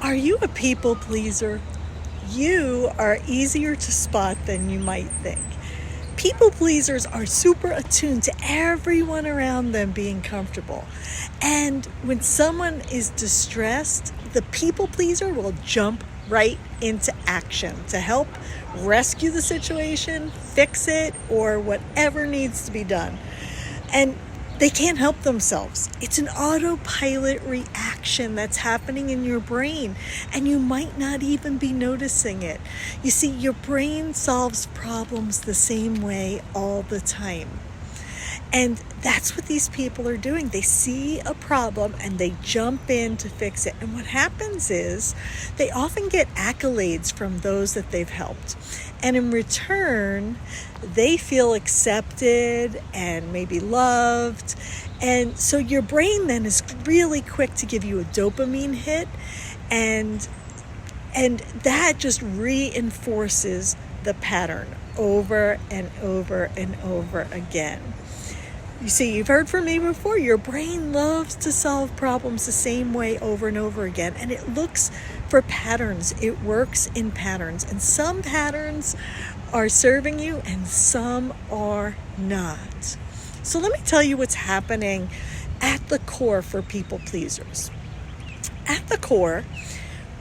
Are you a people pleaser? You are easier to spot than you might think. People pleasers are super attuned to everyone around them being comfortable. And when someone is distressed, the people pleaser will jump right into action to help rescue the situation, fix it, or whatever needs to be done. And they can't help themselves. It's an autopilot reaction that's happening in your brain, and you might not even be noticing it. You see, your brain solves problems the same way all the time. And that's what these people are doing. They see a problem and they jump in to fix it. And what happens is they often get accolades from those that they've helped. And in return, they feel accepted and maybe loved. And so your brain then is really quick to give you a dopamine hit. And that just reinforces the pattern over and over and over again. You see, you've heard from me before, your brain loves to solve problems the same way over and over again, and it looks for patterns. It works in patterns, and some patterns are serving you and some are not. So let me tell you what's happening at the core for people pleasers. At the core,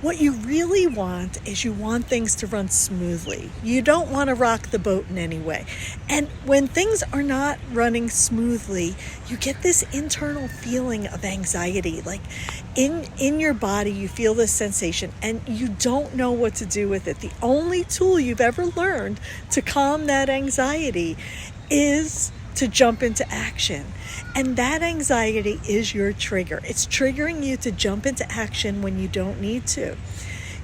what you really want is you want things to run smoothly. You don't want to rock the boat in any way. And when things are not running smoothly, you get this internal feeling of anxiety. Like in your body, you feel this sensation and you don't know what to do with it. The only tool you've ever learned to calm that anxiety is to jump into action. And that anxiety is your trigger. It's triggering you to jump into action when you don't need to.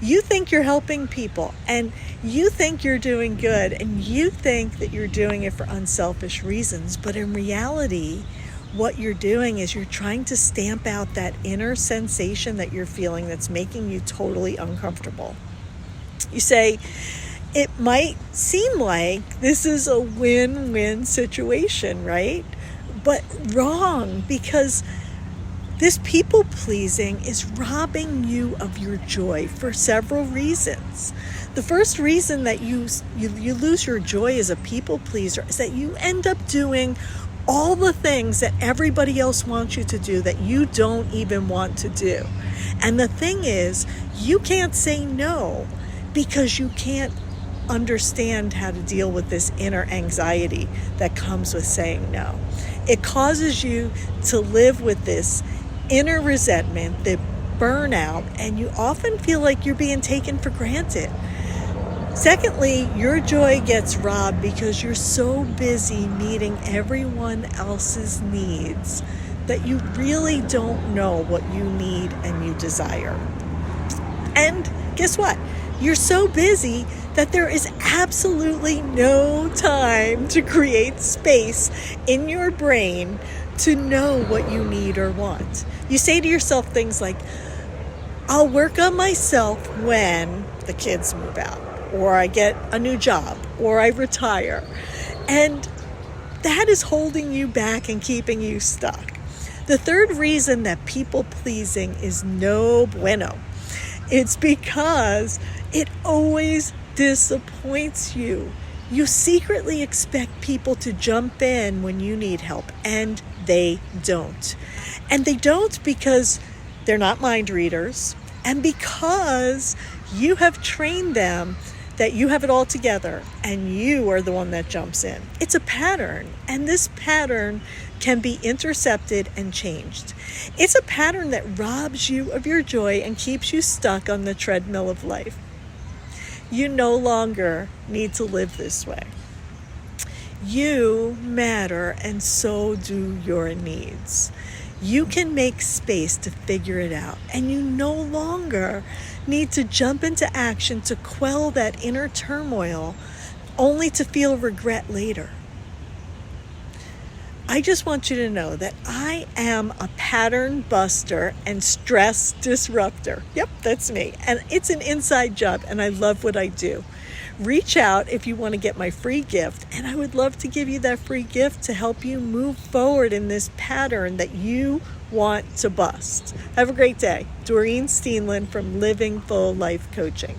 You think you're helping people and you think you're doing good and you think that you're doing it for unselfish reasons. But in reality, what you're doing is you're trying to stamp out that inner sensation that you're feeling that's making you totally uncomfortable. You say, it might seem like this is a win-win situation, right? But wrong, because this people pleasing is robbing you of your joy for several reasons. The first reason that you lose your joy as a people pleaser is that you end up doing all the things that everybody else wants you to do that you don't even want to do. And the thing is, you can't say no because you can't understand how to deal with this inner anxiety that comes with saying no. It causes you to live with this inner resentment, the burnout, and you often feel like you're being taken for granted. Secondly, your joy gets robbed because you're so busy meeting everyone else's needs that you really don't know what you need and you desire. And guess what? You're so busy that there is absolutely no time to create space in your brain to know what you need or want. You say to yourself things like, I'll work on myself when the kids move out, or I get a new job, or I retire. And that is holding you back and keeping you stuck. The third reason that people pleasing is no bueno. It's because it always disappoints you. You secretly expect people to jump in when you need help, and they don't. And they don't because they're not mind readers, and because you have trained them that you have it all together and you are the one that jumps in. It's a pattern, and this pattern can be intercepted and changed. It's a pattern that robs you of your joy and keeps you stuck on the treadmill of life. You no longer need to live this way. You matter, and so do your needs. You can make space to figure it out, and you no longer need to jump into action to quell that inner turmoil only to feel regret later. I just want you to know that I am a pattern buster and stress disruptor. Yep, that's me. And it's an inside job, and I love what I do. Reach out if you want to get my free gift, and I would love to give you that free gift to help you move forward in this pattern that you want to bust. Have a great day. Doreen Steenland from Living Full Life Coaching.